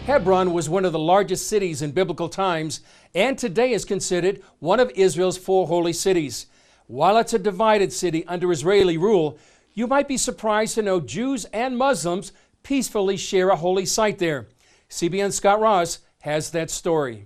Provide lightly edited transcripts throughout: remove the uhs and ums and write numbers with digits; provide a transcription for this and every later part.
Hebron was one of the largest cities in biblical times and today is considered one of Israel's 4 holy cities. While it's a divided city under Israeli rule, you might be surprised to know Jews and Muslims peacefully share a holy site there. CBN's Scott Ross has that story.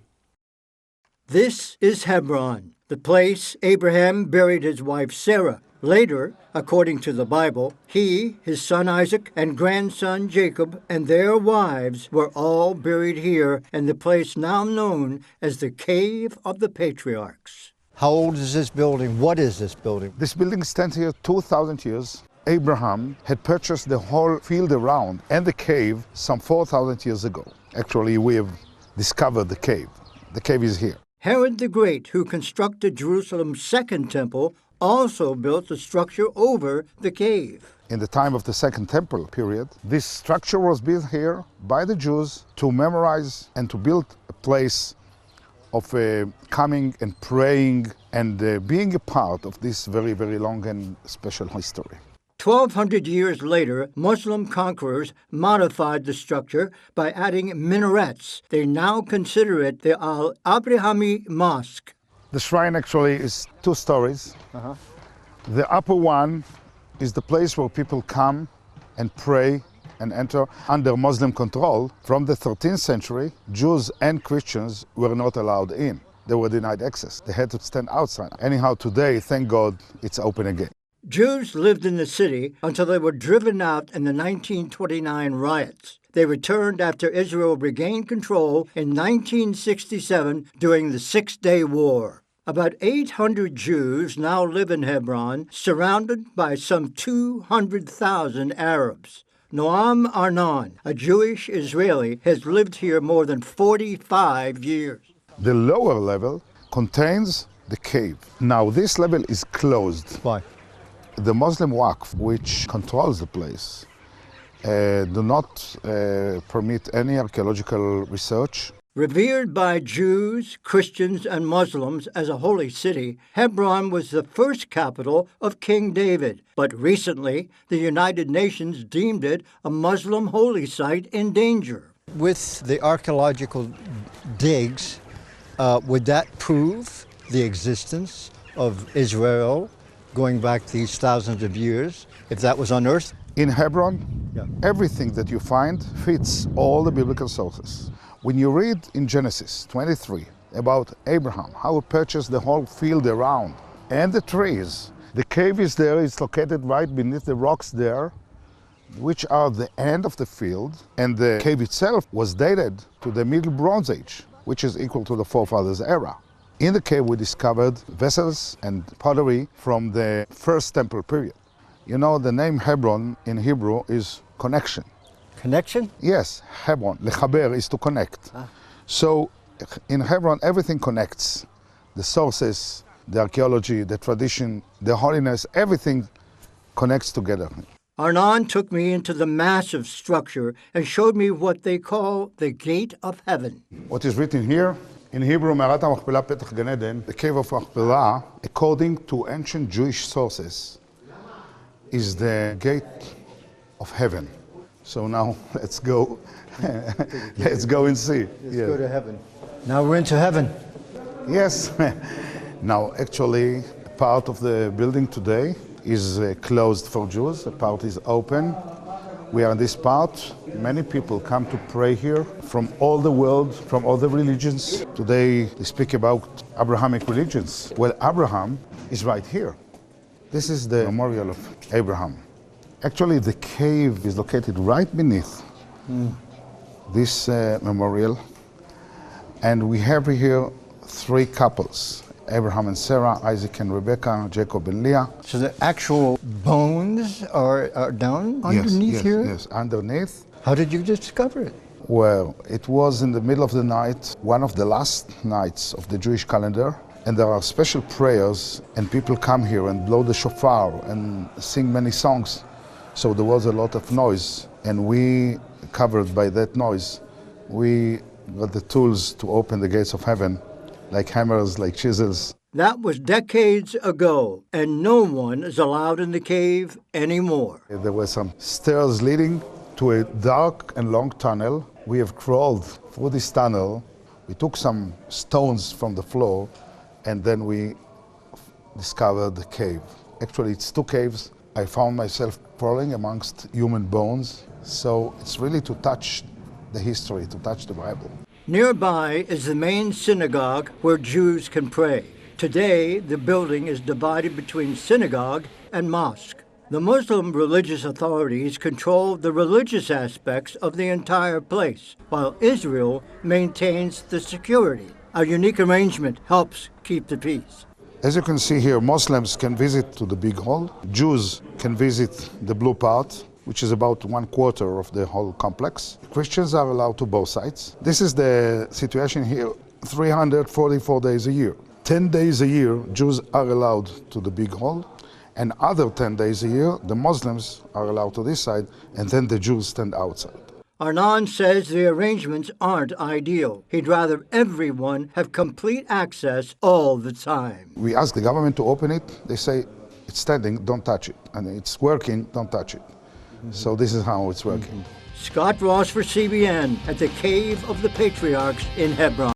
This is Hebron, the place Abraham buried his wife Sarah. Later, according to the Bible, he, his son Isaac, and grandson Jacob, and their wives were all buried here in the place now known as the Cave of the Patriarchs. How old is this building? What is this building? This building stands here 2,000 years. Abraham had purchased the whole field around and the cave some 4,000 years ago. Actually, we have discovered the cave. The cave is here. Herod the Great, who constructed Jerusalem's second temple, also built a structure over the cave. In the time of the Second Temple period, this structure was built here by the Jews to memorize and to build a place of coming and praying and being a part of this very, very long and special history. 1,200 years later, Muslim conquerors modified the structure by adding minarets. They now consider it the Al-Abrahami Mosque. The shrine actually is 2 stories. The upper one is the place where people come and pray and enter under Muslim control. From the 13th century, Jews and Christians were not allowed in. They were denied access. They had to stand outside. Anyhow, today, thank God, it's open again. Jews lived in the city until they were driven out in the 1929 riots. They returned after Israel regained control in 1967 during the Six-Day War. About 800 Jews now live in Hebron, surrounded by some 200,000 Arabs. Noam Arnon, a Jewish Israeli, has lived here more than 45 years. The lower level contains the cave. Now, this level is closed. Why? The Muslim Waqf, which controls the place, do not permit any archaeological research. Revered by Jews, Christians, and Muslims as a holy city, Hebron was the first capital of King David. But recently, the United Nations deemed it a Muslim holy site in danger. With the archaeological digs, would that prove the existence of Israel going back these thousands of years, if that was unearthed? In Hebron, everything that you find fits all the biblical sources. When you read in Genesis 23 about Abraham, how he purchased the whole field around and the trees, the cave is there, it's located right beneath the rocks there, which are the end of the field, and the cave itself was dated to the Middle Bronze Age, which is equal to the forefathers' era. In the cave we discovered vessels and pottery from the First Temple period. You know, the name Hebron in Hebrew is connection. Connection? Yes, Hebron. Lechaber is to connect. So in Hebron, everything connects. The sources, the archaeology, the tradition, the holiness, everything connects together. Arnon took me into the massive structure and showed me what they call the Gate of Heaven. What is written here in Hebrew, מערת המכפלה פתח גן עדן, the cave of Machpelah, according to ancient Jewish sources, is the gate of heaven. So now let's go. Let's go and see. Let's go to heaven. Now we're into heaven. Yes. Now actually part of the building today is closed for Jews. A part is open. We are in this part. Many people come to pray here from all the world, from all the religions. Today they speak about Abrahamic religions. Well, Abraham is right here. This is the memorial of Abraham. Actually, the cave is located right beneath this memorial. And we have here 3 couples, Abraham and Sarah, Isaac and Rebecca, Jacob and Leah. So the actual bones are down underneath here? Yes, underneath. How did you discover it? Well, it was in the middle of the night, one of the last nights of the Jewish calendar. And there are special prayers, and people come here and blow the shofar and sing many songs. So there was a lot of noise, and we, covered by that noise, we got the tools to open the gates of heaven, like hammers, like chisels. That was decades ago, and no one is allowed in the cave anymore. There were some stairs leading to a dark and long tunnel We have crawled through this tunnel. We took some stones from the floor and then we discovered the cave. Actually, it's two caves. I found myself crawling amongst human bones. So it's really to touch the history, to touch the Bible. Nearby is the main synagogue where Jews can pray. Today, the building is divided between synagogue and mosque. The Muslim religious authorities control the religious aspects of the entire place, while Israel maintains the security. A unique arrangement helps keep the peace. As you can see here, Muslims can visit to the big hall. Jews can visit the blue part, which is about 1/4 of the whole complex. Christians are allowed to both sides. This is the situation here, 344 days a year. 10 days a year, Jews are allowed to the big hall, and other 10 days a year, the Muslims are allowed to this side, and then the Jews stand outside. Arnan says the arrangements aren't ideal. He'd rather everyone have complete access all the time. We ask the government to open it. They say, it's standing, don't touch it. And it's working, don't touch it. So this is how it's working. Scott Ross for CBN at the Cave of the Patriarchs in Hebron.